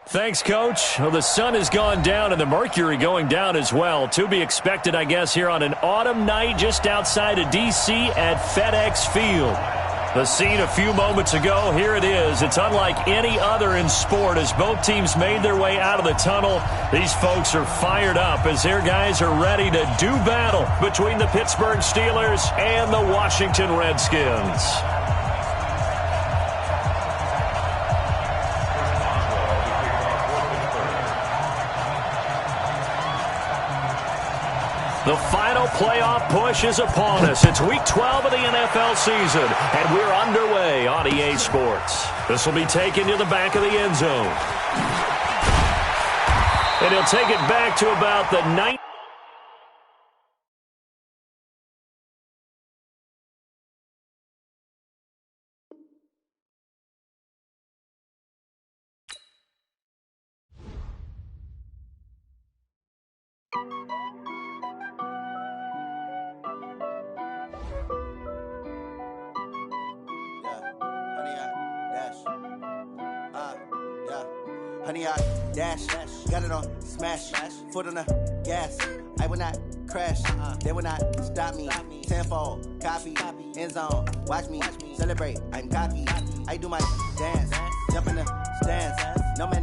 Thanks, Coach. Well, the sun has gone down and the mercury going down as well. To be expected, I guess, here on an autumn night just outside of D.C. at FedEx Field. The scene a few moments ago, here it is. It's unlike any other in sport as both teams made their way out of the tunnel. These folks are fired up as their guys are ready to do battle between the Pittsburgh Steelers and the Washington Redskins. The final playoff push is upon us. It's Week 12 of the NFL season, and we're underway on EA Sports. This will be taken to the back of the end zone. And he'll take it back to about the 9. Honey, I dash, got it on smash, foot on the gas. I will not crash, they will not stop me. Tenfold, copy, end zone, watch me celebrate. I'm cocky, I do my dance, jump in the stands. No man,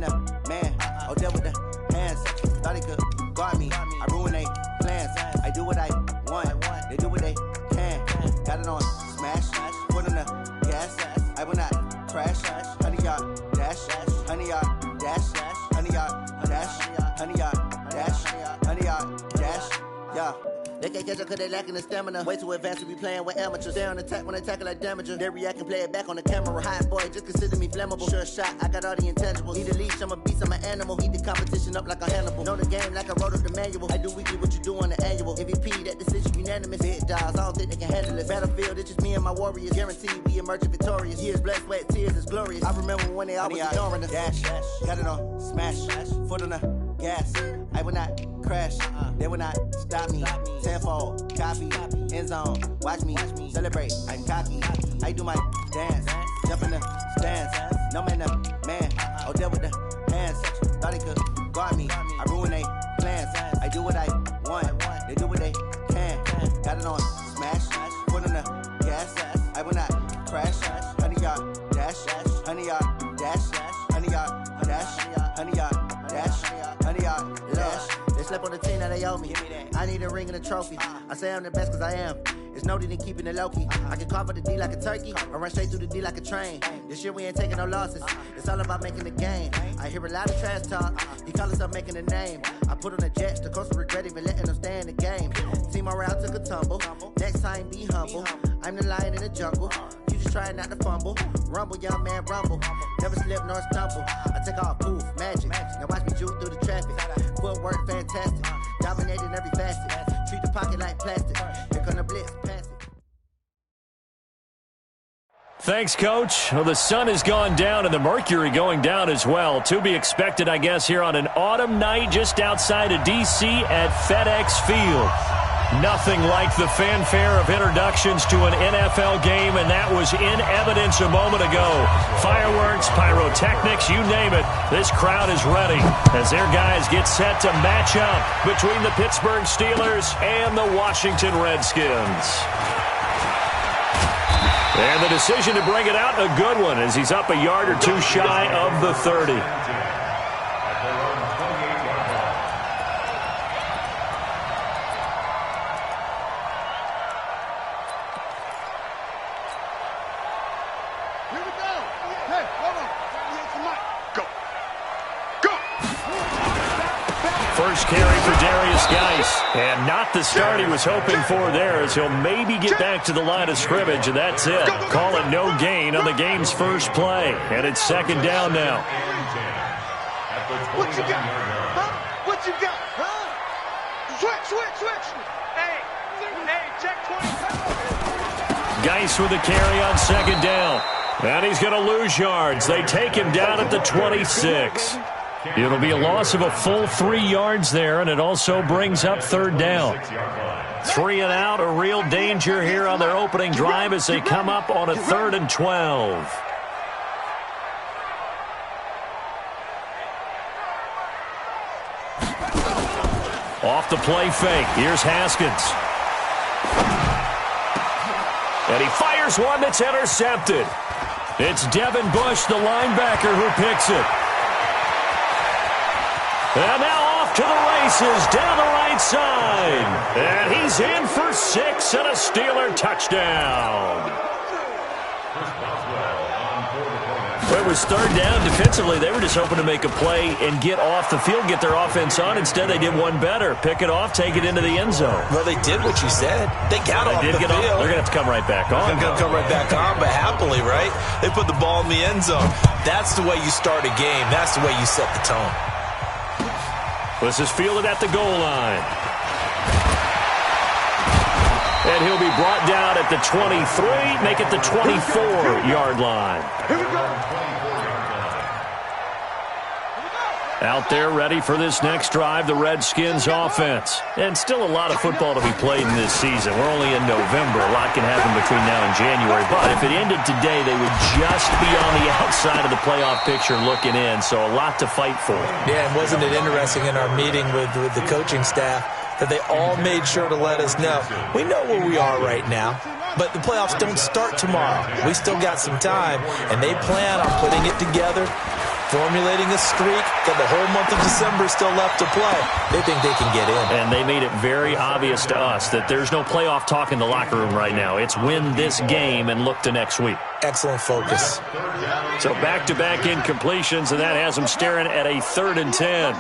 man, oh there with the hands. Thought he could guard me, I ruin they plans. I do what I want, they do what they can. Got it on smash, foot on the gas. I will not crash, honey, y'all dash, honey, y'all dash, honey, y'all dash, honey, y'all dash, honey, y'all dash, yeah. They can't catch up cause they lacking the stamina. Way too advanced to be playing with amateurs. They on attack when they tackle like damager. They react and play it back on the camera. Hot boy, just consider me flammable. Sure shot, I got all the intangibles. Need a leash, I'm a beast, I'm an animal. Eat the competition up like a Hannibal. Know the game like I wrote up the manual. I do weekly what you do on the annual. MVP, that decision unanimous. Big dogs, I don't think they can handle it. Battlefield, it's just me and my warriors. Guaranteed we emerge victorious. Years, blood, sweat, tears, it's glorious. I remember when they always ignoring us. Dash, got it on smash, foot on the gas. I will not crash, they will not stop me. Tenfold, copy, end zone, watch me celebrate. I'm cocky, I do my dance, jump in the stands. No man, man, oh there with the hands. Thought he could guard me, I ruin they plans. I do what I want, they do what they can. Got it on smash, foot on the gas. I will not crash, honey, y'all dash, honey, y'all dash, honey, y'all dash, honey, y'all dash, honey, y'all dash. They slept on the team that they owe me. I need a ring and a trophy. I say I'm the best cause I am. It's no need in keeping it low-key. I can carve up the D like a turkey or run straight through the D like a train. This year we ain't taking no losses. It's all about making the game. I hear a lot of trash talk. He call himself making a name. I put on the Jets. The coach will regret even letting them stay in the game. Team morale took a tumble. Next time be humble. I'm the lion in the jungle. You just try not to fumble. Rumble, young man, rumble. Never slip nor stumble. I take off, poof, magic. Now watch me juke through the traffic. Footwork fantastic. Dominating every facet. Treat the pocket like plastic. Here come the blitz, pass it. Thanks, Coach. Well, the sun has gone down and the mercury going down as well. To be expected, I guess, here on an autumn night just outside of D.C. at FedEx Field. Nothing like the fanfare of introductions to an NFL game, and that was in evidence a moment ago. Fireworks, pyrotechnics, you name it. This crowd is ready as their guys get set to match up between the Pittsburgh Steelers and the Washington Redskins. And the decision to bring it out, a good one, as he's up a yard or two shy of the 30. First carry for Darius Geis, and not the start he was hoping for there, as he'll maybe get back to the line of scrimmage, and that's it. Call it no gain on the game's first play, and it's second down now. What you got? Huh? What you got? Huh? Switch. Hey, check 20. Geis with a carry on second down, and he's going to lose yards. They take him down at the 26. It'll be a loss of a full 3 yards there, and it also brings up third down. 3 and out, a real danger here on their opening drive as they come up on a 3rd and 12. Off the play fake. Here's Haskins. And he fires one that's intercepted. It's Devin Bush, the linebacker, who picks it. And now off to the races down the right side. And he's in for 6 and a Steeler touchdown. It was third down. Defensively, they were just hoping to make a play and get off the field, get their offense on. Instead, they did one better. Pick it off, take it into the end zone. Well, they did what you said. They got off the field. They're going to have to come right back on. They're going to come right back on, but happily, right? They put the ball in the end zone. That's the way you start a game. That's the way you set the tone. This is fielded at the goal line. And he'll be brought down at the 23, make it the 24-yard line. Here we go. Out there ready for this next drive, the Redskins offense. And still a lot of football to be played in this season. We're only in November. A lot can happen between now and January. But if it ended today, they would just be on the outside of the playoff picture looking in. So a lot to fight for. Yeah, and wasn't it interesting in our meeting with the coaching staff that they all made sure to let us know. We know where we are right now, but the playoffs don't start tomorrow. We still got some time, and they plan on putting it together, formulating a streak, got the whole month of December still left to play. They think they can get in. And they made it very obvious to us that there's no playoff talk in the locker room right now. It's win this game and look to next week. Excellent focus. So back-to-back incompletions, and that has them staring at a 3rd and 10.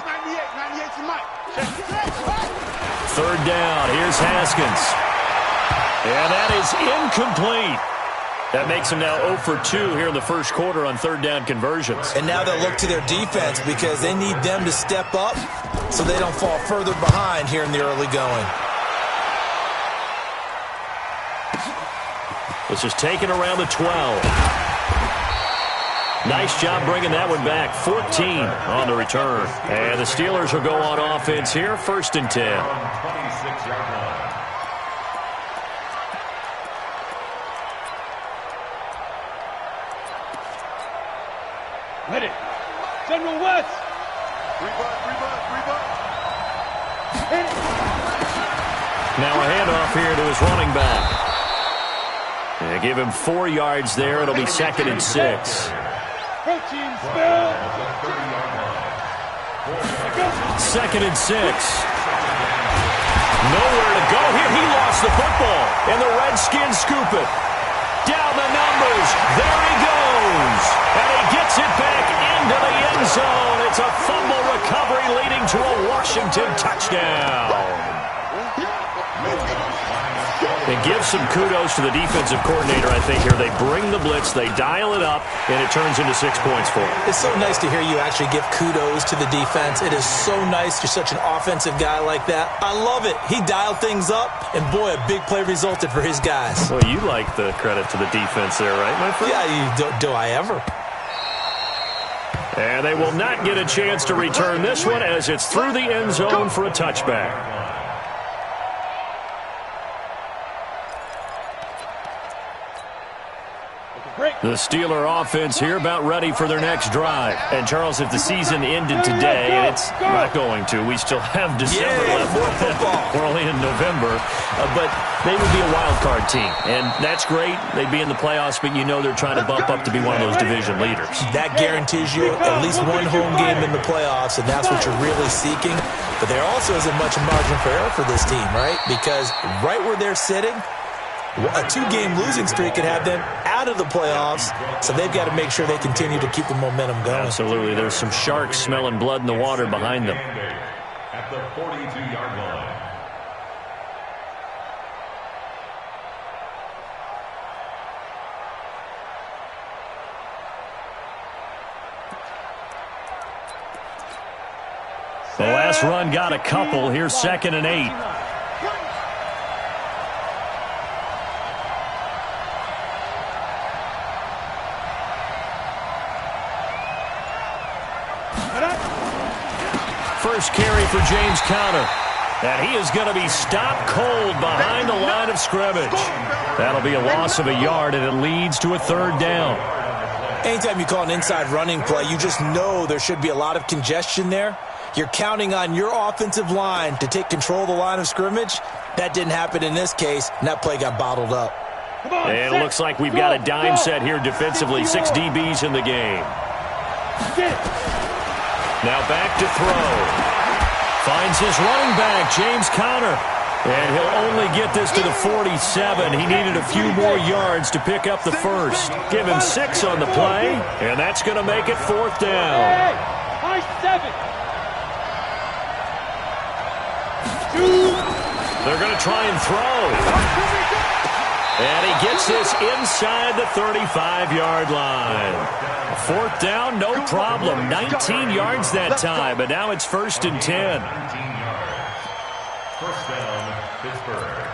Third down. Here's Haskins. And that is incomplete. That makes them now 0 for 2 here in the first quarter on third down conversions. And now they'll look to their defense because they need them to step up so they don't fall further behind here in the early going. This is taken around the 12. Nice job bringing that one back. 14 on the return. And the Steelers will go on offense here. 1st and 10. Ready. General West. Rebutt. Hit it. Now a handoff here to his running back. They give him 4 yards there. It'll be 2nd and 6. Protein spill. 2nd and 6. Nowhere to go here. He lost the football. And the Redskins scoop it. Down the numbers. There he goes. And he gets it back into the end zone. It's a fumble recovery leading to a Washington touchdown. And give some kudos to the defensive coordinator, I think, here. They bring the blitz, they dial it up, and it turns into 6 points for them. It's so nice to hear you actually give kudos to the defense. It is so nice. You're such an offensive guy like that. I love it. He dialed things up, and boy, a big play resulted for his guys. Well, you like the credit to the defense there, right, my friend? Yeah, do I ever? And they will not get a chance to return this one as it's through the end zone for a touchback. The Steeler offense here about ready for their next drive. And, Charles, if the season ended today, and it's not going to, we still have December left. We're only in November. But they would be a wild card team. And that's great. They'd be in the playoffs, but you know they're trying to bump up to be one of those division leaders. That guarantees you at least one home game in the playoffs, and that's what you're really seeking. But there also isn't much margin for error for this team, right? Because right where they're sitting, a 2-game losing streak could have them out of the playoffs, so they've got to make sure they continue to keep the momentum going. Absolutely. There's some sharks smelling blood in the water behind them. At the 42-yard line. The last run got a couple. Here's 2nd and 8. First carry for James Conner. And he is going to be stopped cold behind the line of scrimmage. That'll be a loss of a yard, and it leads to a 3rd down. Anytime you call an inside running play, you just know there should be a lot of congestion there. You're counting on your offensive line to take control of the line of scrimmage. That didn't happen in this case, and that play got bottled up. And it looks like we've got a dime set here defensively. 6 DBs in the game. Now back to throw. Finds his running back, James Conner. And he'll only get this to the 47. He needed a few more yards to pick up the first. Give him 6 on the play, and that's going to make it 4th down. They're going to try and throw. And he gets this inside the 35-yard line. 4th down, no problem. 19 yards that time, but now it's 1st and 10. 1st down, Pittsburgh.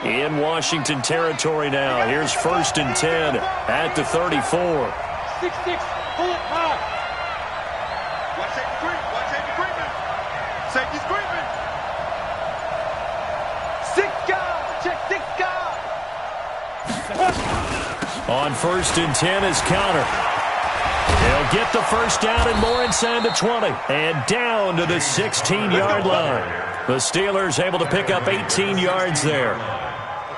In Washington territory now. Here's 1st and 10 at the 34. 6-6, pull it high. Watch safety creep. Watch safety creeping. Safety's creeping. 6 guard. Check 6 guard. On 1st and 10 is Conner. They'll get the 1st down and more inside the 20. And down to the 16-yard line. The Steelers able to pick up 18 yards there.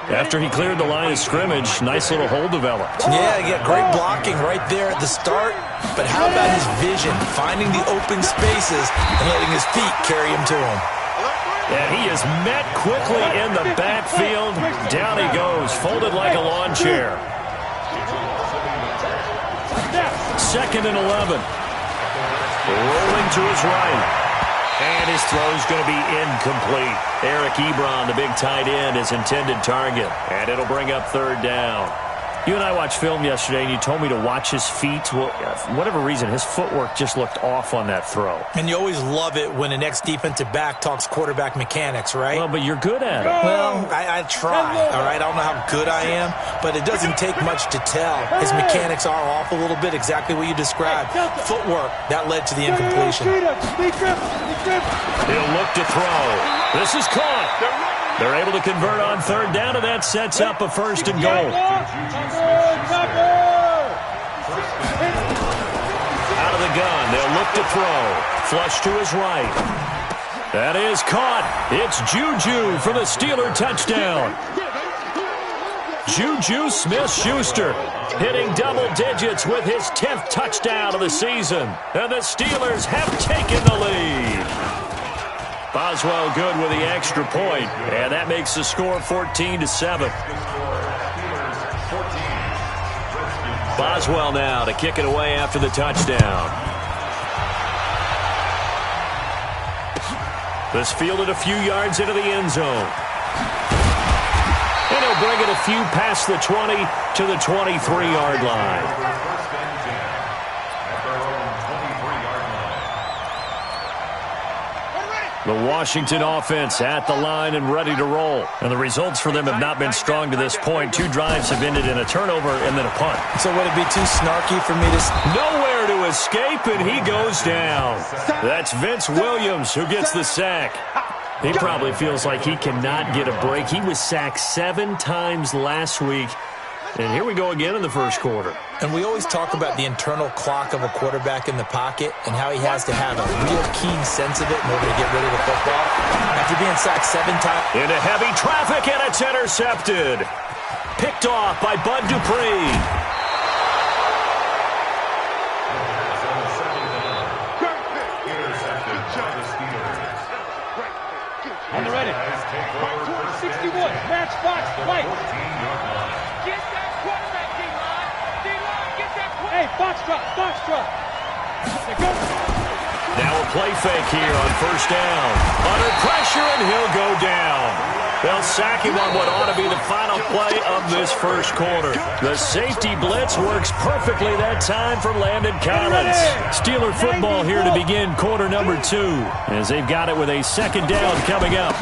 After he cleared the line of scrimmage, nice little hole developed. Yeah, great blocking right there at the start. But how about his vision, finding the open spaces and letting his feet carry him to him. And he is met quickly in the backfield. Down he goes, folded like a lawn chair. 2nd and 11. Rolling to his right. And his throw is going to be incomplete. Eric Ebron, the big tight end, is intended target. And it'll bring up 3rd down. You and I watched film yesterday, and you told me to watch his feet. Well, for whatever reason, his footwork just looked off on that throw. And you always love it when the next defensive back talks quarterback mechanics, right? Well, but you're good at it. Well, I try, all right? I don't know how good I am, but it doesn't take much to tell. His mechanics are off a little bit, exactly what you described. Footwork, that led to the incompletion. He'll look to throw. This is caught. They're able to convert on 3rd down, and that sets up a 1st and goal. Out of the gun, they'll look to throw. Flush to his right. That is caught. It's Juju for the Steeler touchdown. Juju Smith-Schuster hitting double digits with his 10th touchdown of the season. And the Steelers have taken the lead. Boswell good with the extra point, and that makes the score 14-7. Boswell now to kick it away after the touchdown. This fielded a few yards into the end zone. And he'll bring it a few past the 20 to the 23-yard line. The Washington offense at the line and ready to roll. And the results for them have not been strong to this point. 2 drives have ended in a turnover and then a punt. So would it be too snarky for me to... Nowhere to escape, and he goes down. That's Vince Williams who gets the sack. He probably feels like he cannot get a break. He was sacked 7 times last week. And here we go again in the first quarter. And we always talk about the internal clock of a quarterback in the pocket and how he has to have a real keen sense of it in order to get rid of the football. After being sacked 7 times... Into heavy traffic, and it's intercepted. Picked off by Bud Dupree. On the ready. 61, match box, right. Get that quarterback, D-line. D-line, get that quarterback. Hey, box drop. Now a play fake here on 1st down. Under pressure, and he'll go down. They'll sack him on what ought to be the final play of this first quarter. The safety blitz works perfectly that time for Landon Collins. Steeler football here to begin quarter number 2, as they've got it with a 2nd down coming up.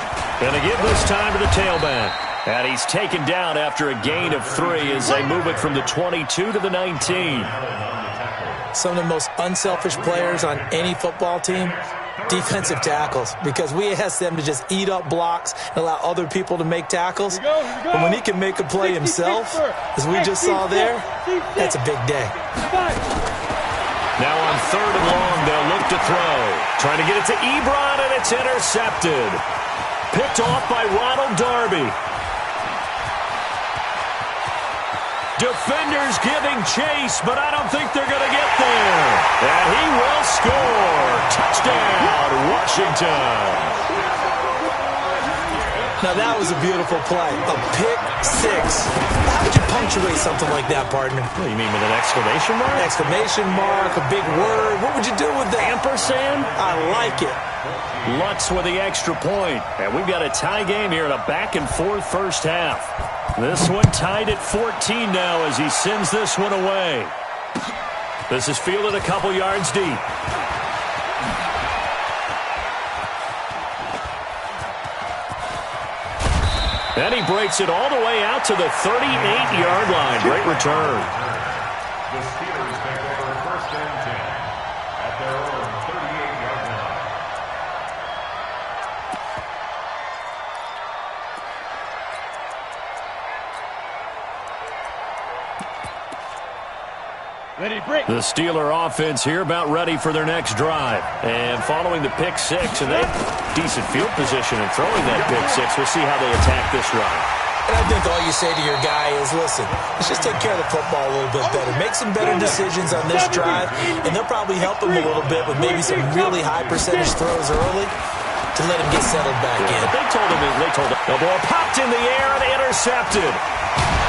And they give this time to the tailback. And he's taken down after a gain of 3 as they move it from the 22 to the 19. Some of the most unselfish players on any football team, defensive tackles, because we ask them to just eat up blocks and allow other people to make tackles. But when he can make a play himself, as we just saw there, that's a big day. Now on 3rd and long, they'll look throw. Trying to get it to Ebron, and it's intercepted. Picked off by Ronald Darby. Defenders giving chase, but I don't think they're going to get there. And he will score. Touchdown, Washington. Now, that was a beautiful play. A pick six. How would you punctuate something like that, partner? What do you mean, with an exclamation mark? Exclamation mark, a big word. What would you do with that? Ampersand? I like it. Lutz with the extra point. And we've got a tie game here in a back-and-forth first half. This one tied at 14 now as he sends this one away. This is fielded a couple yards deep. And he breaks it all the way out to the 38-yard line. Great return. The Steelers take over first and 10 at their own 38-yard line. The Steeler offense here about ready for their next drive. And following the pick six, and they have decent field position in throwing that pick six. We'll see how they attack this run. And I think all you say to your guy is, listen, let's just take care of the football a little bit better. Make some better decisions on this drive, and they'll probably help him a little bit with maybe some really high percentage throws early to let him get settled back in. They told him the ball popped in the air and intercepted.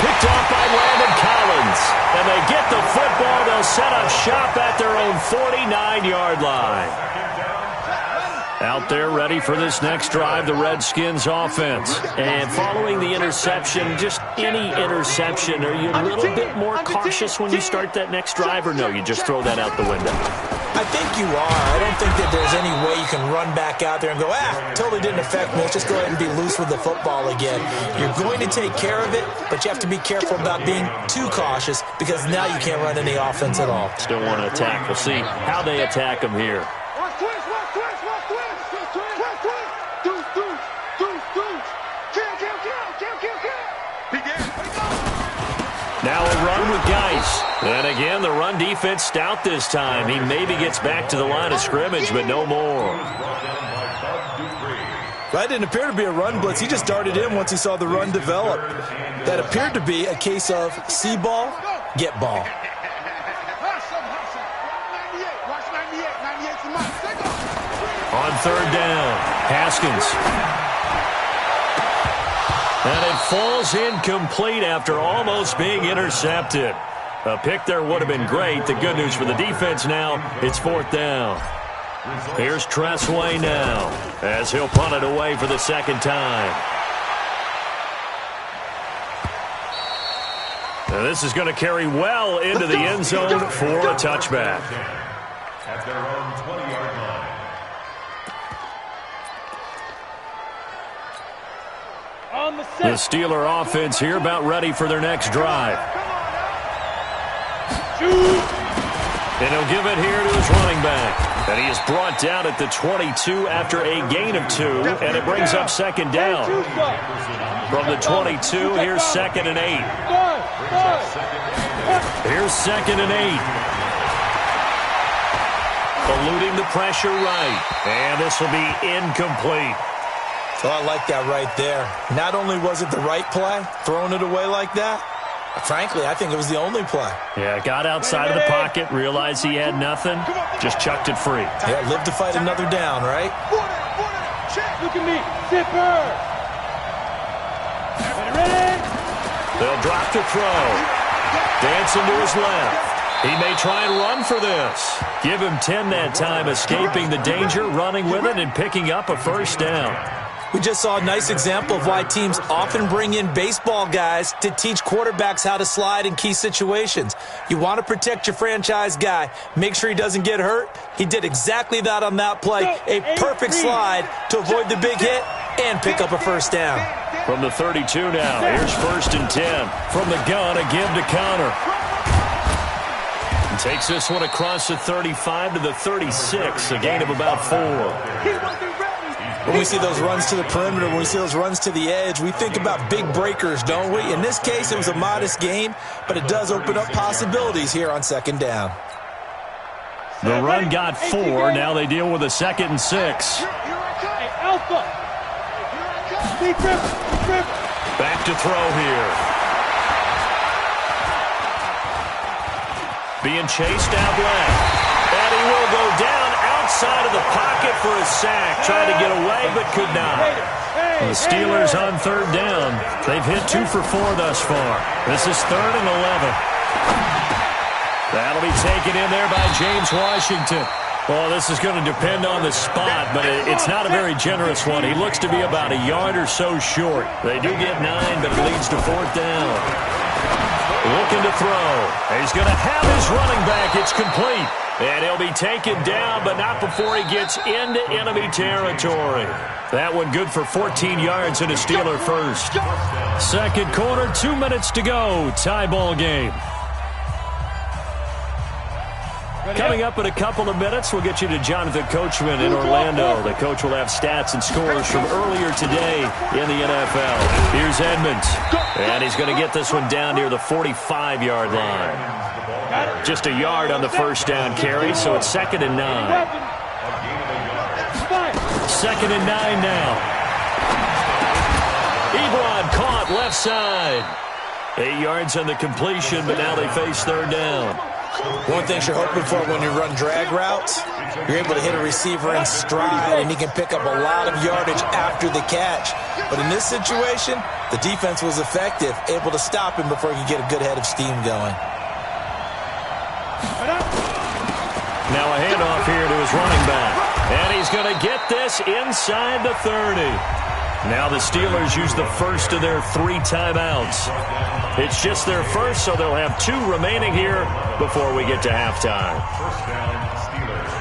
Picked off by Landon Collins. And they get the football. They'll set up shop at their own 49-yard line. Out there ready for this next drive, the Redskins offense. And following the interception, just any interception, are you a little bit more cautious when you start that next drive, or no, you just throw that out the window? I think you are. I don't think that there's any way you can run back out there and go, totally didn't affect me. Let's just go ahead and be loose with the football again. You're going to take care of it, but you have to be careful about being too cautious because now you can't run any offense at all. Still want to attack. We'll see how they attack them here. Now a run with Geis. And again, the run defense stout this time. He maybe gets back to the line of scrimmage, but no more. That didn't appear to be a run blitz. He just darted in once he saw the run develop. That appeared to be a case of see ball, get ball. On third down, Haskins. And it falls incomplete after almost being intercepted. A pick there would have been great. The good news for the defense now, it's fourth down. Here's Tressway now as he'll punt it away for the second time. Now this is going to carry well into the end zone for a touchback. At their own 20-yard line. The Steeler offense here about ready for their next drive. And he'll give it here to his running back. And he is brought down at the 22 after a gain of 2, and it brings up second down. From the 22, here's 2nd and 8. Here's 2nd and 8. Eluding the pressure right. And this will be incomplete. Oh, I like that right there. Not only was it the right play, throwing it away like that, frankly, I think it was the only play. Yeah, got outside of the pocket, realized he had nothing, just chucked it free. Yeah, live to fight another down, right? Look at me, zipper. Ready? They'll drop to throw. Dancing to his left. He may try and run for this. Give him 10 that time, escaping the danger, running with it, and picking up a first down. We just saw a nice example of why teams often bring in baseball guys to teach quarterbacks how to slide in key situations. You want to protect your franchise guy. Make sure he doesn't get hurt. He did exactly that on that play. A perfect slide to avoid the big hit and pick up a first down. From the 32 now, here's 1st and 10. From the gun, a give to Connor. And takes this one across the 35 to the 36, a gain of about 4. When we see those runs to the perimeter, when we see those runs to the edge, we think about big breakers, don't we? In this case, it was a modest gain, but it does open up possibilities here on 2nd down. The run got 4. Now they deal with a 2nd and 6. Hey, Alpha. Back to throw here. Being chased out left. And he will go down outside of the pocket for a sack. Tried to get away, but could not. The Steelers on 3rd down. They've hit 2 for 4 thus far. This is 3rd and 11. That'll be taken in there by James Washington. Well, this is going to depend on the spot, but it's not a very generous one. He looks to be about a yard or so short. They do get 9, but it leads to 4th down. Looking to throw. He's going to have his running back. It's complete. And he'll be taken down, but not before he gets into enemy territory. That one good for 14 yards and a Steeler first. 2nd quarter, 2 minutes to go. Tie ball game. Coming up in a couple of minutes, we'll get you to Jonathan Coachman in Orlando. The coach will have stats and scores from earlier today in the NFL. Here's Edmonds. And he's going to get this one down near the 45-yard line. Just a yard on the first down carry, so it's 2nd and 9. 2nd and 9 now. Ebron caught left side. 8 yards on the completion, but now they face 3rd down. One thing you're hoping for when you run drag routes, you're able to hit a receiver in stride, and he can pick up a lot of yardage after the catch. But in this situation, the defense was effective, able to stop him before he could get a good head of steam going. Now a handoff here to his running back. And he's going to get this inside the 30. Now the Steelers use the first of their 3 timeouts. It's just their first, so they'll have 2 remaining here before we get to halftime. First down, Steelers.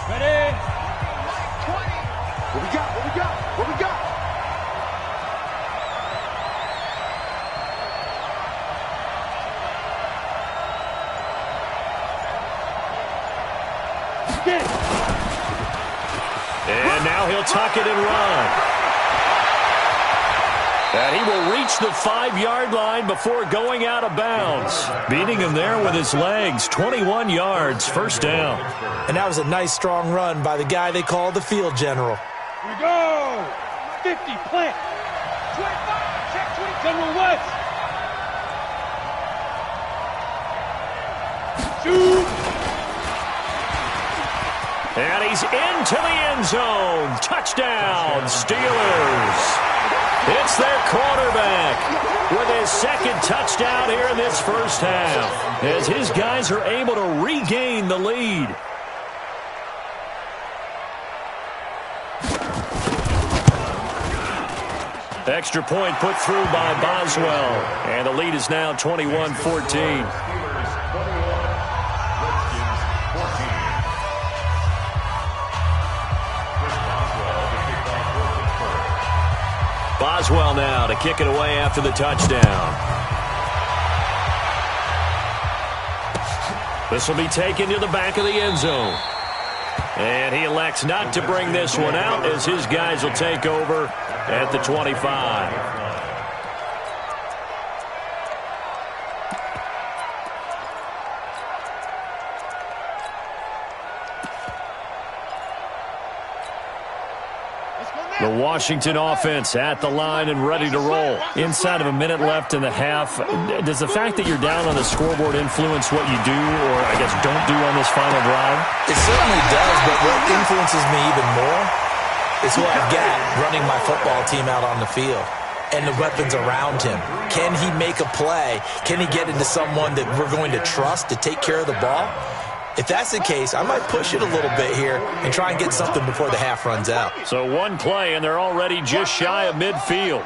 Ready? 20. What we got? What we got? What we got? And now he'll tuck it and run. And he will reach the 5-yard line before going out of bounds. Beating him there with his legs. 21 yards, first down. And that was a nice, strong run by the guy they call the field general. Here we go. 50, plant. 25, check 20, General West. Shoot. And he's into the end zone. Touchdown, Steelers. It's their quarterback with his 2nd touchdown here in this first half, as his guys are able to regain the lead. Extra point put through by Boswell, and the lead is now 21-14. Boswell now to kick it away after the touchdown. This will be taken to the back of the end zone. And he elects not to bring this one out as his guys will take over at the 25. The Washington offense at the line and ready to roll. Inside of a minute left in the half, does the fact that you're down on the scoreboard influence what you do, or I guess don't do on this final drive? It certainly does, but what influences me even more is who I've got running my football team out on the field and the weapons around him. Can he make a play? Can he get into someone that we're going to trust to take care of the ball? If that's the case, I might push it a little bit here and try and get something before the half runs out. So one play, and they're already just shy of midfield.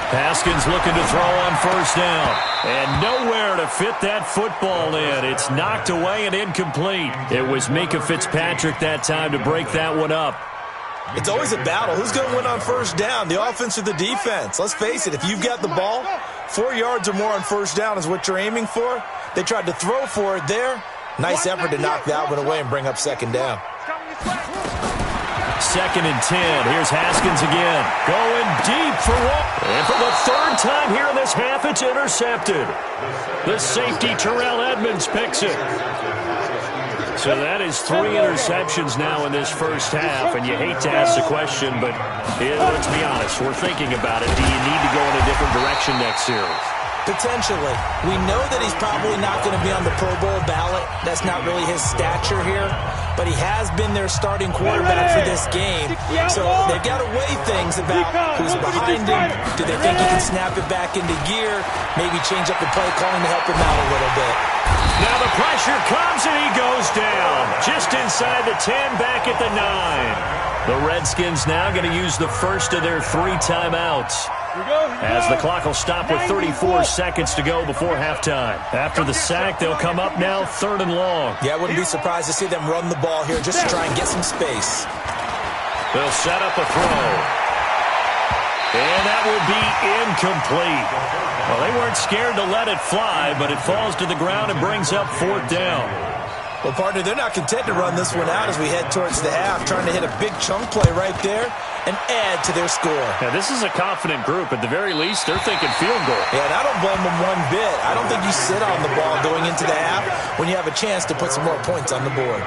Haskins looking to throw on first down. And nowhere to fit that football in. It's knocked away and incomplete. It was Minkah Fitzpatrick that time to break that one up. It's always a battle. Who's going to win on first down, the offense or the defense? Let's face it, if you've got the ball, 4 yards or more on first down is what you're aiming for. They tried to throw for it there. Nice effort to knock that one away and bring up second down. 2nd and 10. Here's Haskins again. Going deep for one. And for the 3rd time here in this half, it's intercepted. The safety, Terrell Edmonds, picks it. So that is 3 interceptions now in this first half, and you hate to ask the question, but let's be honest, we're thinking about it. Do you need to go in a different direction next series? Potentially. We know that he's probably not going to be on the Pro Bowl ballot. That's not really his stature here. But he has been their starting quarterback for this game. So they've got to weigh things about who's behind him. Do they think he can snap it back into gear? Maybe change up the play calling to help him out a little bit. Now the pressure comes and he goes down. Just inside the 10, back at the 9. The Redskins now going to use the first of their 3 timeouts, as the clock will stop with 34 seconds to go before halftime. After the sack, they'll come up now 3rd and long. Yeah, I wouldn't be surprised to see them run the ball here just to try and get some space. They'll set up a throw. And that will be incomplete. Well, they weren't scared to let it fly, but it falls to the ground and brings up 4th down. Well, partner, they're not content to run this one out as we head towards the half, trying to hit a big chunk play right there and add to their score. Now, this is a confident group. At the very least, they're thinking field goal. Yeah, and I don't blame them one bit. I don't think you sit on the ball going into the half when you have a chance to put some more points on the board.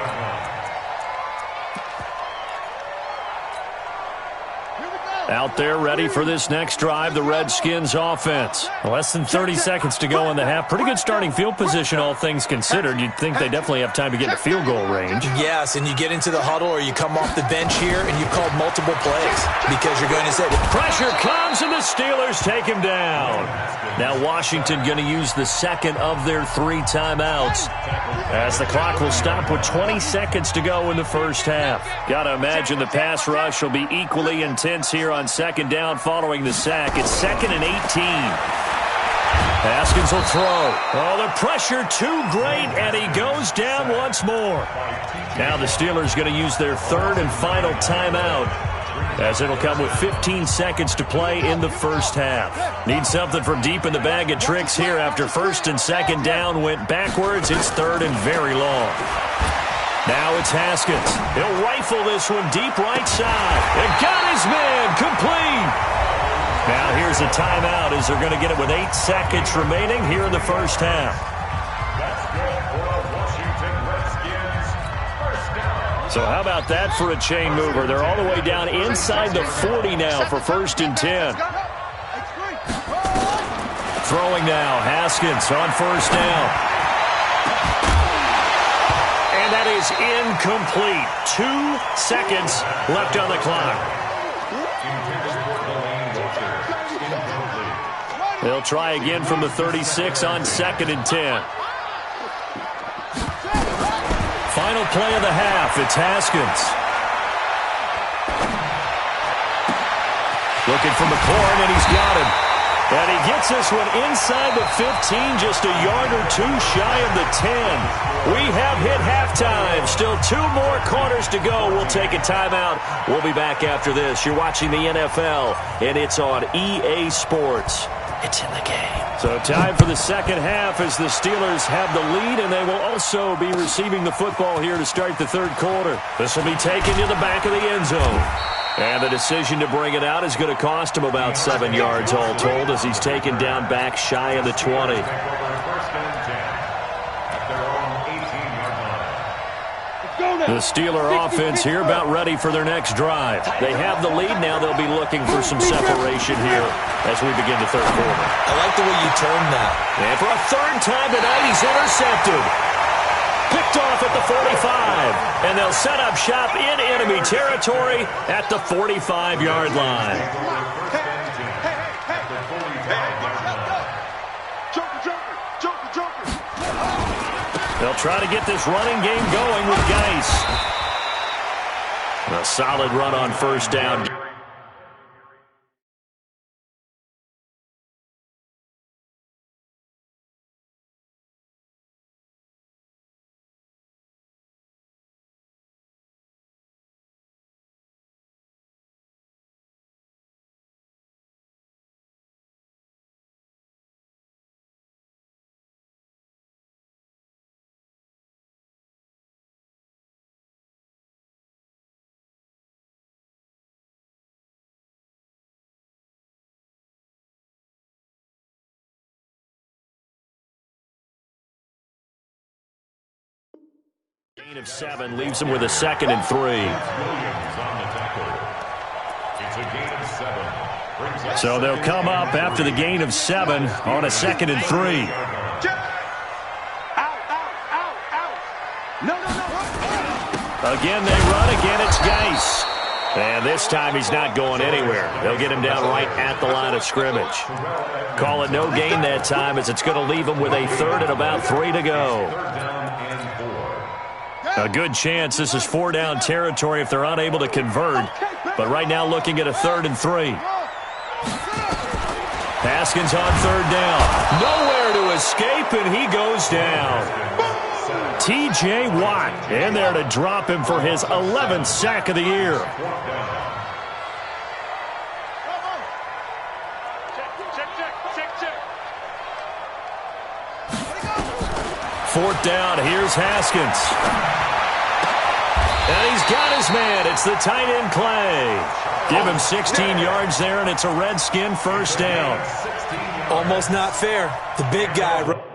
Out there ready for this next drive, the Redskins offense. Less than 30 seconds to go in the half. Pretty good starting field position, all things considered. You'd think they definitely have time to get in field goal range. Yes, and you get into the huddle or you come off the bench here and you've called multiple plays because you're going to say, pressure comes and the Steelers take him down. Now Washington going to use the 2nd of their 3 timeouts, as the clock will stop with 20 seconds to go in the first half. Got to imagine the pass rush will be equally intense here on 2nd down following the sack. It's 2nd and 18. Haskins will throw. Oh, the pressure too great, and he goes down once more. Now the Steelers going to use their 3rd and final timeout, as it'll come with 15 seconds to play in the first half. Need something from deep in the bag of tricks here after 1st and 2nd down went backwards. It's 3rd and very long. Now it's Haskins. He'll rifle this one deep right side. And got his man complete. Now here's a timeout as they're going to get it with 8 seconds remaining here in the first half. That's good for a Washington Redskins first down. So how about that for a chain mover? They're all the way down inside the 40 now for 1st and 10. Throwing now, Haskins on 1st down. And that is incomplete. 2 seconds left on the clock. They'll try again from the 36 on 2nd and 10. Final play of the half. It's Haskins. Looking for McLaurin, and he's got him. And he gets this one inside the 15, just a yard or 2 shy of the 10. We have hit halftime. Still 2 more quarters to go. We'll take a timeout. We'll be back after this. You're watching the NFL, and it's on EA Sports. It's in the game. So time for the second half as the Steelers have the lead, and they will also be receiving the football here to start the third quarter. This will be taken to the back of the end zone. And the decision to bring it out is going to cost him about 7 yards all told as he's taken down back shy of the 20. The Steeler offense here about ready for their next drive. They have the lead now. They'll be looking for some separation here as we begin the third quarter. I like the way you turned that. And for a third time tonight, he's intercepted. Picked off at the 45. And they'll set up shop in enemy territory at the 45-yard line. They'll try to get this running game going with Geis. A solid run on first down. Gain of 7 leaves him with a 2nd and 3. So they'll come up after the gain of 7 on a 2nd and 3. Again, they run. Again, it's Geis. And this time he's not going anywhere. They'll get him down right at the line of scrimmage. Call it no gain that time, as it's going to leave him with a 3rd and about 3 to go. A good chance this is 4-down territory if they're unable to convert. But right now looking at a 3rd and 3. Haskins on 3rd down. Nowhere to escape, and he goes down. T.J. Watt in there to drop him for his 11th sack of the year. Fourth down, here's Haskins. And he's got his man. It's the tight end Clay. Give him 16 yards there, and it's a Redskin 1st down. Almost not fair. The big guy.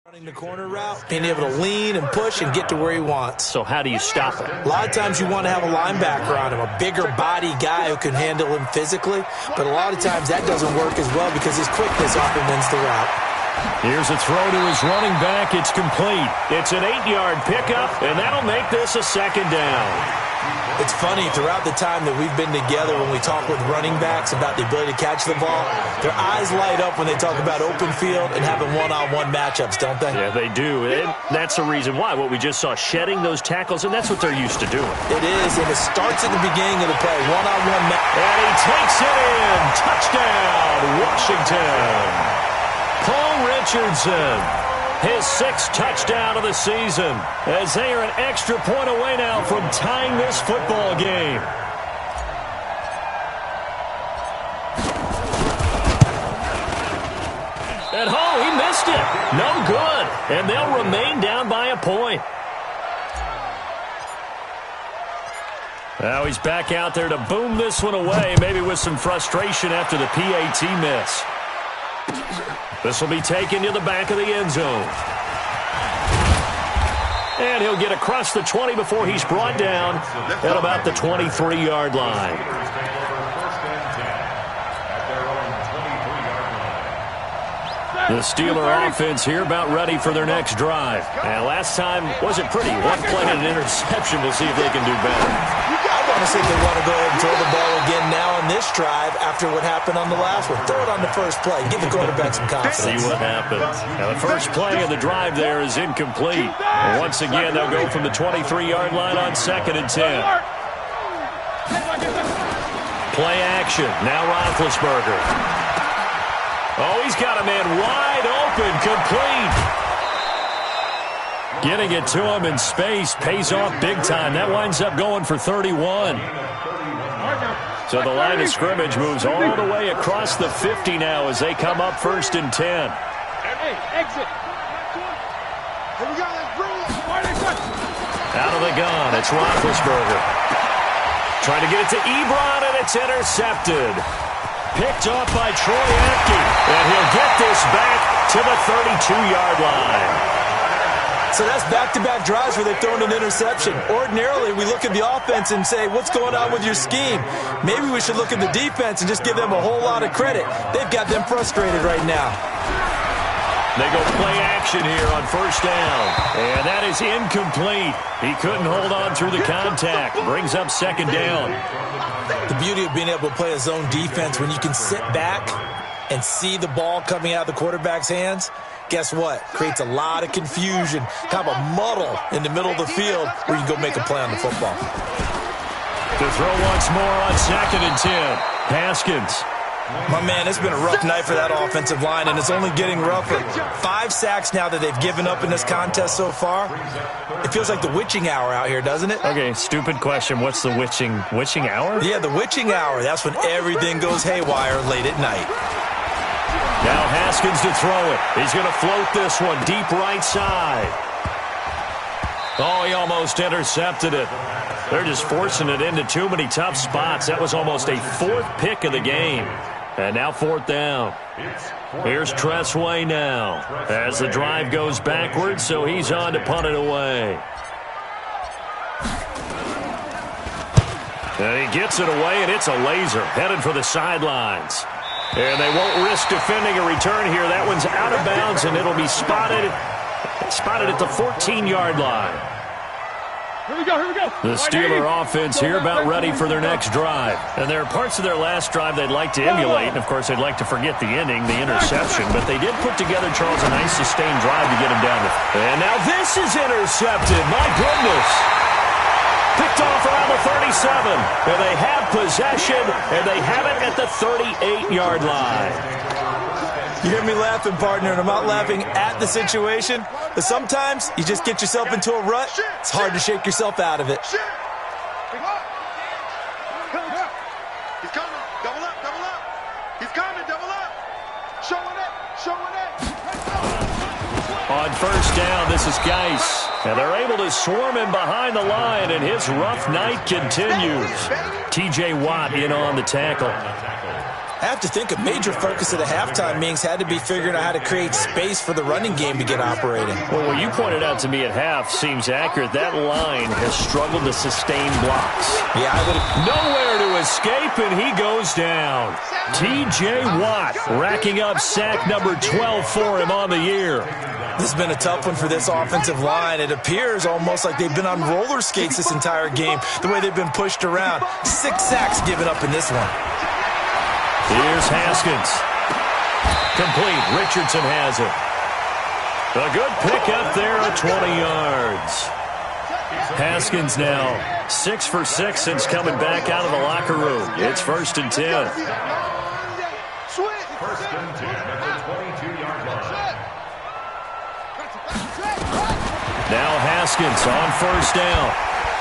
Running the corner route, being able to lean and push and get to where he wants. So how do you stop it? A lot of times you want to have a linebacker on him, a bigger body guy who can handle him physically, but a lot of times that doesn't work as well because his quickness often wins the route. Here's a throw to his running back. It's complete. It's an 8-yard pickup, and that'll make this a 2nd down. It's funny, throughout the time that we've been together when we talk with running backs about the ability to catch the ball, their eyes light up when they talk about open field and having one-on-one matchups, don't they? Yeah, they do. And that's the reason why. What we just saw, shedding those tackles, and that's what they're used to doing. It is, and it starts at the beginning of the play, one-on-one match. And he takes it in. Touchdown, Washington. Paul Richardson, his 6th touchdown of the season, as they are an extra point away now from tying this football game. And he missed it. No good. And they'll remain down by a point. Now he's back out there to boom this one away, maybe with some frustration after the PAT miss. This will be taken to the back of the end zone. And he'll get across the 20 before he's brought down at about the 23-yard line. The Steeler offense here about ready for their next drive. And last time wasn't pretty. One play and an interception. We'll see if they can do better. I want to see if they want to go ahead and throw the ball again now on this drive after what happened on the last one. Throw it on the first play. Give the quarterback some confidence. See what happens. Now the first play of the drive there is incomplete. And once again, they'll go from the 23-yard line on 2nd and 10. Play action. Now Roethlisberger. Oh, he's got a man wide open, complete. Getting it to him in space pays off big time. That winds up going for 31. So the line of scrimmage moves all the way across the 50 now as they come up 1st and 10. Hey, exit. Here we go. Out of the gun, it's Roethlisberger. Trying to get it to Ebron, and it's intercepted. Picked off by Troy Apke, and he'll get this back to the 32-yard line. So that's back-to-back drives where they've thrown an interception. Ordinarily, we look at the offense and say, what's going on with your scheme? Maybe we should look at the defense and just give them a whole lot of credit. They've got them frustrated right now. They go play action here on 1st down, and that is incomplete. He couldn't hold on through the contact. Brings up 2nd down. The beauty of being able to play a zone defense when you can sit back and see the ball coming out of the quarterback's hands, guess what? Creates a lot of confusion, kind of a muddle in the middle of the field where you can go make a play on the football. To throw once more on 2nd and 10. Haskins. My man, it's been a rough night for that offensive line, and it's only getting rougher. 5 sacks now that they've given up in this contest so far. It feels like the witching hour out here, doesn't it? Okay, stupid question. What's the witching hour? Yeah, the witching hour. That's when everything goes haywire late at night. Now Haskins to throw it. He's going to float this one deep right side. Oh, he almost intercepted it. They're just forcing it into too many tough spots. That was almost a 4th pick of the game. And now 4th down. Here's Tressway now as the drive goes backwards, so he's on to punt it away. And he gets it away, and it's a laser headed for the sidelines. And they won't risk defending a return here. That one's out of bounds, and it'll be spotted at the 14-yard line. Here we go, here we go. The Steeler offense here about ready for their next drive. And there are parts of their last drive they'd like to emulate. And, of course, they'd like to forget the ending, the interception. But they did put together, Charles, a nice sustained drive to get him down. And now this is intercepted. My goodness. Picked off around the 37. And they have possession, and they have it at the 38-yard line. You hear me laughing, partner, and I'm not laughing at the situation, but sometimes you just get yourself into a rut. It's hard to shake yourself out of it. He's coming. Double up, double up. He's coming, double up. Showing it, showing it. On 1st down, this is Geis. And they're able to swarm him behind the line, and his rough night continues. T.J. Watt in on the tackle. I have to think a major focus of the halftime meetings had to be figuring out how to create space for the running game to get operating. Well, what you pointed out to me at half seems accurate. That line has struggled to sustain blocks. Yeah, I would have. Nowhere to escape, and he goes down. T.J. Watt racking up sack number 12 for him on the year. This has been a tough one for this offensive line. It appears almost like they've been on roller skates this entire game, the way they've been pushed around. 6 sacks given up in this one. Here's Haskins. Complete. Richardson has it. A good pick up there at 20 yards. Haskins now 6 for 6 since coming back out of the locker room. It's 1st and 10. 1st and 10 at the 22-yard line. Now Haskins on 1st down.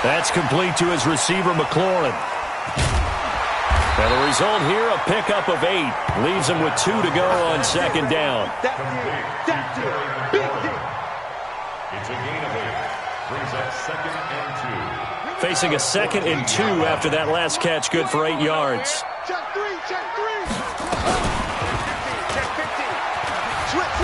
That's complete to his receiver, McLaurin. And the result here, a pickup of 8. Leaves him with 2 to go on 2nd down. It's a gain of 8. Brings up 2nd and 2. Facing a 2nd and 2 after that last catch, good for 8 yards. Check 3, check 3. Check 15. Switch.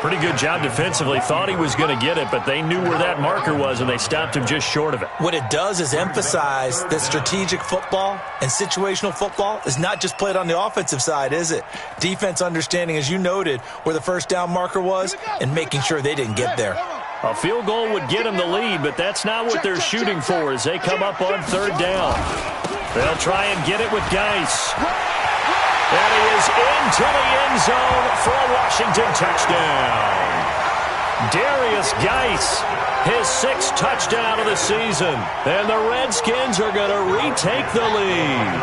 Pretty good job defensively. Thought he was going to get it, but they knew where that marker was, and they stopped him just short of it. What it does is emphasize that strategic football and situational football is not just played on the offensive side, is it? Defense understanding, as you noted, where the 1st down marker was and making sure they didn't get there. A field goal would get them the lead, but that's not what they're shooting for as they come up on 3rd down. They'll try and get it with Geis. And he is into the end zone for a Washington touchdown. Darius Geis, his 6th touchdown of the season. And the Redskins are going to retake the lead.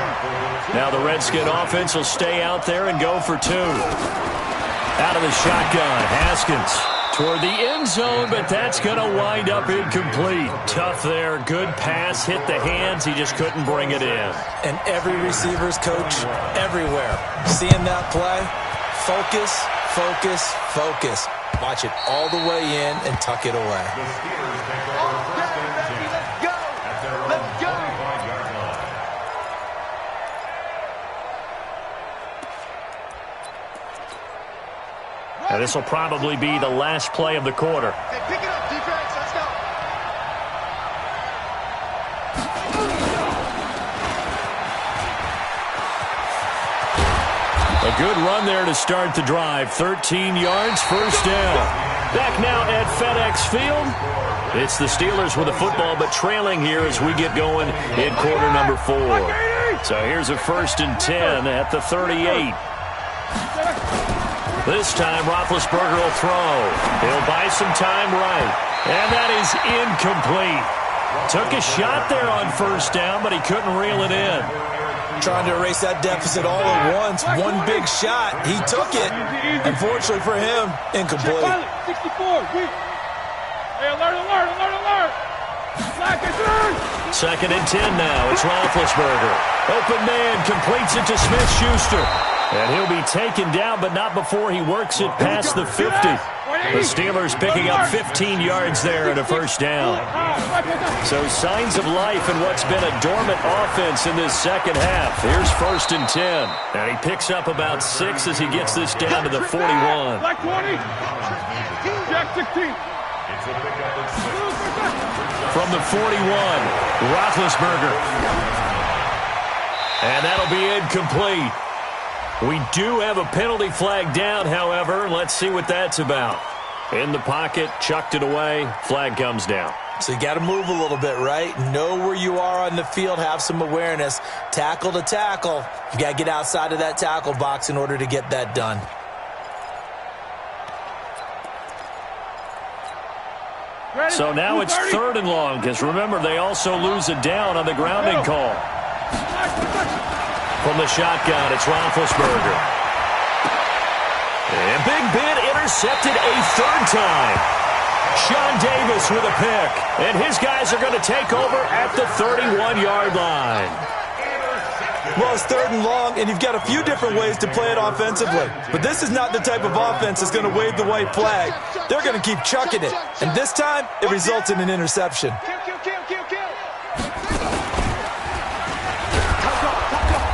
Now the Redskin offense will stay out there and go for 2. Out of the shotgun, Haskins toward the end zone, but that's going to wind up incomplete. Tough there. Good pass. Hit the hands. He just couldn't bring it in. And every receiver's coach everywhere. Seeing that play, focus, focus, focus. Watch it all the way in and tuck it away. The Steelers take over 1st and 10 at their own 25-yard line. Now this will probably be the last play of the quarter. Hey, pick it up, defense. Let's go. A good run there to start the drive. 13 yards, 1st down. Back now at FedEx Field. It's the Steelers with the football, but trailing here as we get going in quarter number 4. So here's a 1st and 10 at the 38. This time, Roethlisberger will throw. He'll buy some time right. And that is incomplete. Took a shot there on first down, but he couldn't reel it in. Trying to erase that deficit all at once. One big shot. He took it. Unfortunately for him, incomplete. 64, weak. Hey, alert. Second and 10 now. It's Roethlisberger. Open man completes it to Smith-Schuster. And he'll be taken down, but not before he works it past the 50. The Steelers picking up 15 yards there and a first down. So signs of life in what's been a dormant offense in this second half. Here's first and 10. And he picks up about 6 as he gets this down to the 41. Black 20. Jack 16. From the 41, Roethlisberger. And that'll be incomplete. We do have a penalty flag down, however. Let's see what that's about. In the pocket, chucked it away, flag comes down. So you got to move a little bit, right? Know where you are on the field, have some awareness. Tackle to tackle. You got to get outside of that tackle box in order to get that done. So now it's third and long, because remember, they also lose a down on the grounding call. From the shotgun, it's Roethlisberger. And Big Ben intercepted a third time. Sean Davis with a pick. And his guys are going to take over at the 31-yard line. Well, it's third and long, and you've got a few different ways to play it offensively. But this is not the type of offense that's going to wave the white flag. They're going to keep chucking it. And this time, it results in an interception.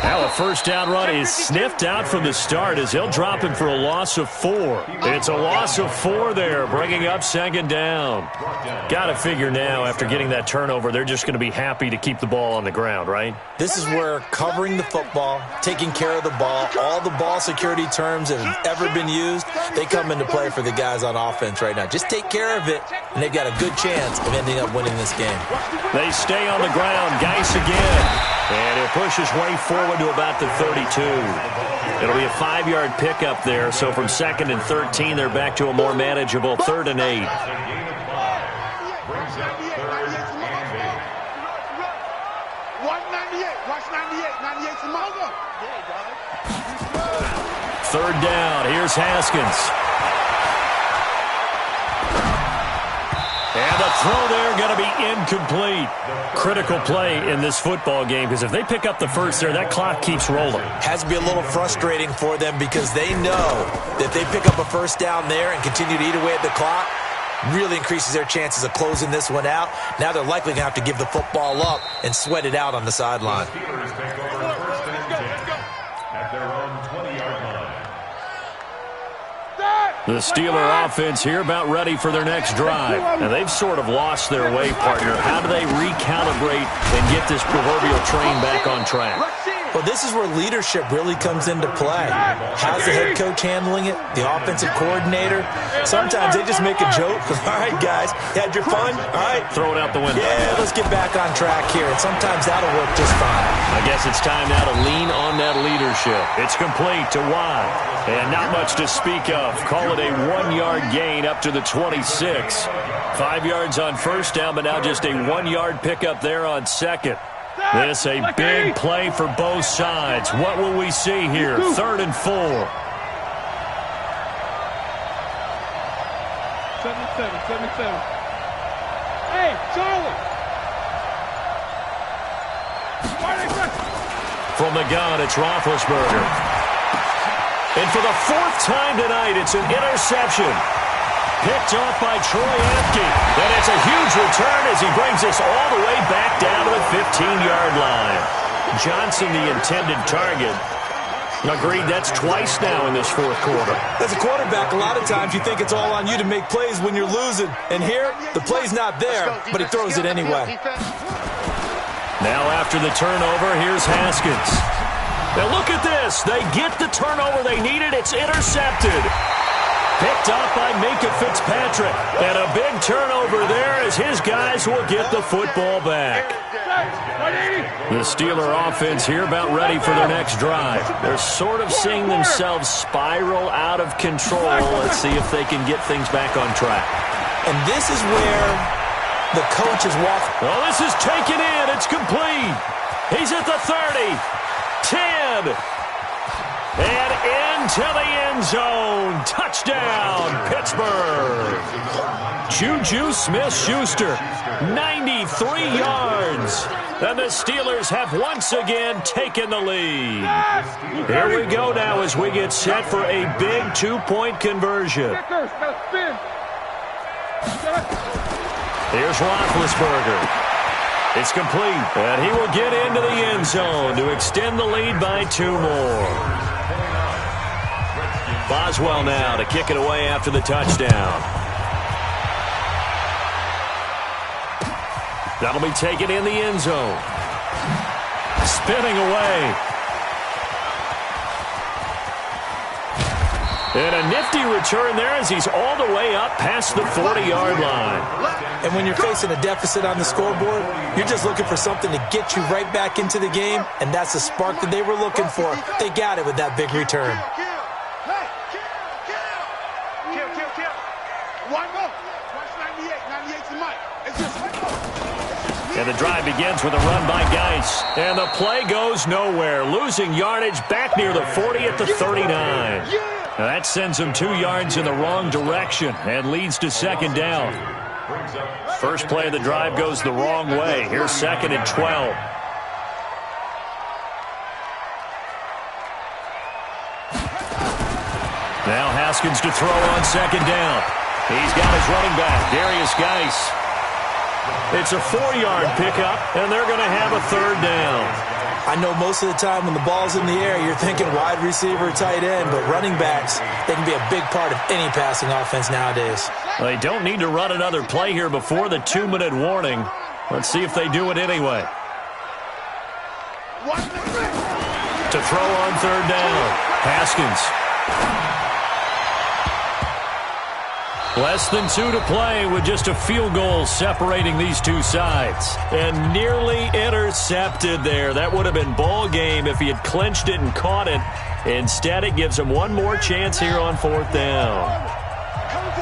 Now a first down run is sniffed out from the start as he'll drop him for a loss of 4. It's a loss of 4 there, bringing up second down. Got to figure now, after getting that turnover, they're just going to be happy to keep the ball on the ground, right? This is where covering the football, taking care of the ball, all the ball security terms that have ever been used, they come into play for the guys on offense right now. Just take care of it, and they've got a good chance of ending up winning this game. They stay on the ground. Geis again. And he'll push his way forward to about the 32. It'll be a 5-yard pickup there. So from second and 13, they're back to a more manageable 3rd and 8. Third down. Here's Haskins. And the throw there going to be incomplete. Critical play in this football game, because if they pick up the first there, that clock keeps rolling. Has to be a little frustrating for them, because they know that they pick up a first down there and continue to eat away at the clock, really increases their chances of closing this one out. Now they're likely going to have to give the football up and sweat it out on the sideline. The Steeler offense here about ready for their next drive. And they've sort of lost their way, partner. How do they recalibrate and get this proverbial train back on track? Well, this is where leadership really comes into play. How's the head coach handling it? The offensive coordinator? Sometimes they just make a joke. All right, guys, had your fun? All right. Throw it out the window. Yeah, let's get back on track here. And sometimes that'll work just fine. I guess it's time now to lean on that leadership. It's complete to Watt. And not much to speak of. Call it a 1-yard gain up to the 26. 5 yards on first down, but now just a 1-yard pickup there on second. This a big play for both sides. What will we see here? 3rd and 4. 7-7. Hey, Charlie. From the gun, it's Roethlisberger. And for the 4th time tonight, it's an interception. Picked off by Troy Apke. And it's a huge return as he brings us all the way back down to the 15-yard line. Johnson, the intended target. Agreed, that's twice now in this 4th quarter. As a quarterback, a lot of times you think it's all on you to make plays when you're losing. And here, the play's not there, but he throws it anyway. Now after the turnover, here's Haskins. Now look at this. They get the turnover they needed. It's intercepted. Picked off by Minkah Fitzpatrick. And a big turnover there as his guys will get the football back. The Steeler offense here about ready for their next drive. They're sort of seeing themselves spiral out of control. Let's see if they can get things back on track. And this is where The coach is walking. Oh, this is taken in. It's complete. He's at the 30, 10, and into the end zone. Touchdown, Pittsburgh. Juju Smith-Schuster, 93 yards. And the Steelers have once again taken the lead. Here we go now as we get set for a big 2-point conversion. Here's Roethlisberger. It's complete, and he will get into the end zone to extend the lead by 2 more. Boswell now to kick it away after the touchdown. That'll be taken in the end zone. Spinning away. And a nifty return there as he's all the way up past the 40-yard line. And when you're facing a deficit on the scoreboard, you're just looking for something to get you right back into the game, and that's the spark that they were looking for. They got it with that big return. And the drive begins with a run by Geis. And the play goes nowhere. Losing yardage back near the 40 at the 39. Now that sends him 2 yards in the wrong direction and leads to second down. First play of the drive goes the wrong way. Here's 2nd and 12. Now Haskins to throw on second down. He's got his running back, Darius Geis. It's a 4-yard pickup, and they're going to have a 3rd down. I know most of the time when the ball's in the air, you're thinking wide receiver, tight end, but running backs, they can be a big part of any passing offense nowadays. Well, they don't need to run another play here before the 2-minute warning. Let's see if they do it anyway. To throw on 3rd down, Haskins. Less than 2 to play with just a field goal separating these two sides. And nearly intercepted there. That would have been ball game if he had clinched it and caught it. Instead, it gives him one more chance here on 4th down.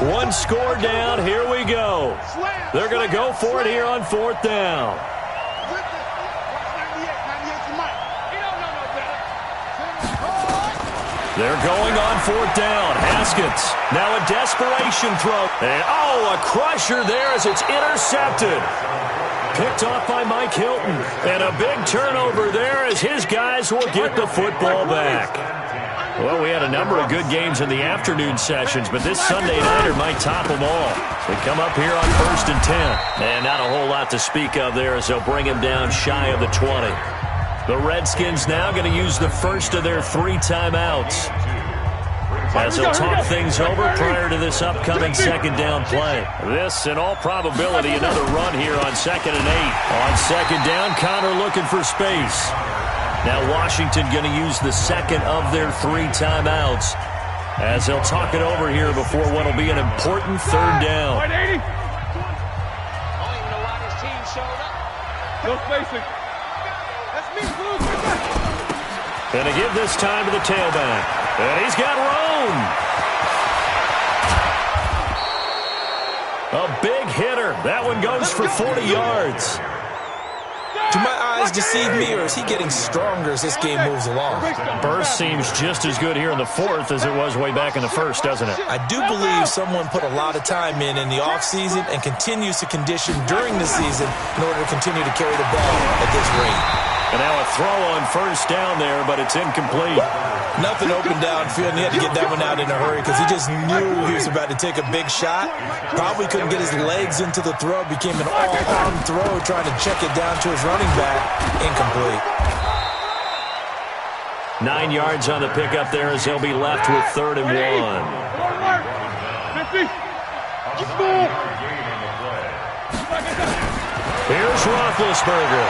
1 score down. Here we go. They're going to go for it here on 4th down. They're going on 4th down. Haskins. Now a desperation throw. And, a crusher there as it's intercepted. Picked off by Mike Hilton. And a big turnover there as his guys will get the football back. Well, we had a number of good games in the afternoon sessions, but this Sunday nighter might top them all. They come up here on 1st and 10. And not a whole lot to speak of there as they'll bring him down shy of the 20. The Redskins now going to use the first of their 3 timeouts as they'll talk things over prior to this upcoming 2nd down play. This, in all probability, another run here on 2nd and 8. On 2nd down, Connor looking for space. Now Washington going to use the 2nd of their 3 timeouts as they'll talk it over here before what will be an important 3rd down. I don't even know why this team showed up. No spacing. And to give this time to the tailback. And he's got Roan. A big hitter. That one goes for 40 yards. Do my eyes deceive me, or is he getting stronger as this game moves along? Burst seems just as good here in the 4th as it was way back in the 1st, doesn't it? I do believe someone put a lot of time in the offseason and continues to condition during the season in order to continue to carry the ball at this rate. And now a throw on 1st down there, but it's incomplete. Nothing open downfield, and he had to get that one out in a hurry because he just knew he was about to take a big shot. Probably couldn't get his legs into the throw. Became an all-arm throw, trying to check it down to his running back. Incomplete. 9 yards on the pickup there as he'll be left with 3rd and 1. Here's Roethlisberger.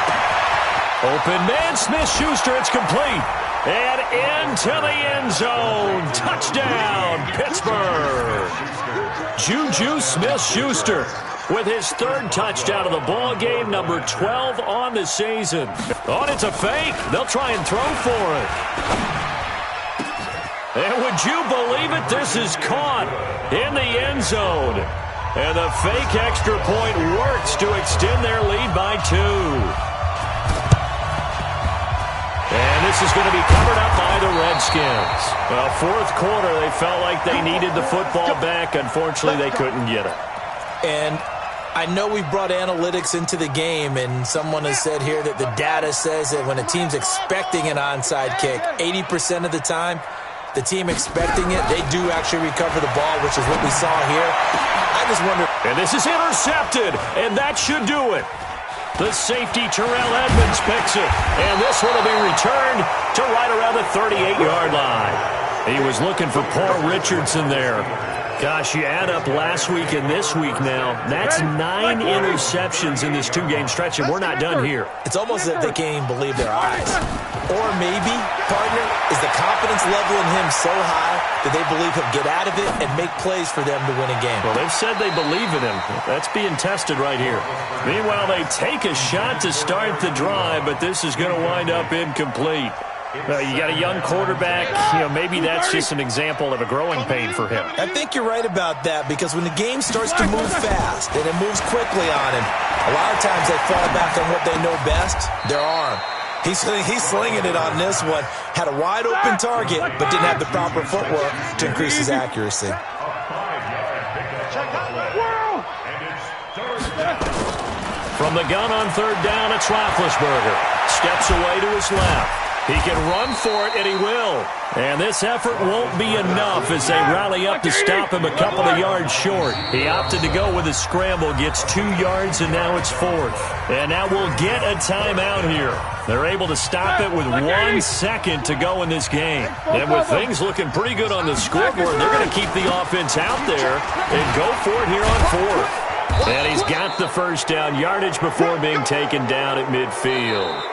Open man, Smith-Schuster, it's complete. And into the end zone. Touchdown, Pittsburgh. Juju Smith-Schuster with his 3rd touchdown of the ball game, number 12 on the season. Oh, it's a fake. They'll try and throw for it. And would you believe it? This is caught in the end zone. And the fake extra point works to extend their lead by 2. And this is going to be covered up by the Redskins. Well, fourth quarter, they felt like they needed the football back. Unfortunately, they couldn't get it. And I know we've brought analytics into the game, and someone has said here that the data says that when a team's expecting an onside kick, 80% of the time, the team expecting it, they do actually recover the ball, which is what we saw here. I just wonder. And this is intercepted, and that should do it. The safety, Terrell Edmonds, picks it. And this one will be returned to right around the 38-yard line. He was looking for Paul Richardson there. Gosh, you add up last week and this week now, that's 9 interceptions in this 2-game stretch, and we're not done here. It's almost as if they can't even believe their eyes. Or maybe, partner, is the confidence level in him so high that they believe he'll get out of it and make plays for them to win a game. Well, they've said they believe in him. That's being tested right here. Meanwhile, they take a shot to start the drive, but this is going to wind up incomplete. You got a young quarterback. Maybe that's just an example of a growing pain for him. I think you're right about that, because when the game starts to move fast and it moves quickly on him, a lot of times they fall back on what they know best, their arm. He's slinging it on this one. Had a wide-open target, but didn't have the proper footwork to increase his accuracy. From the gun on third down, it's Roethlisberger. Steps away to his left. He can run for it, and he will. And this effort won't be enough as they rally up to stop him a couple of yards short. He opted to go with a scramble, gets 2 yards, and now it's 4th. And now we'll get a timeout here. They're able to stop it with 1 second to go in this game. And with things looking pretty good on the scoreboard, they're going to keep the offense out there and go for it here on 4th. And he's got the first down, yardage before being taken down at midfield.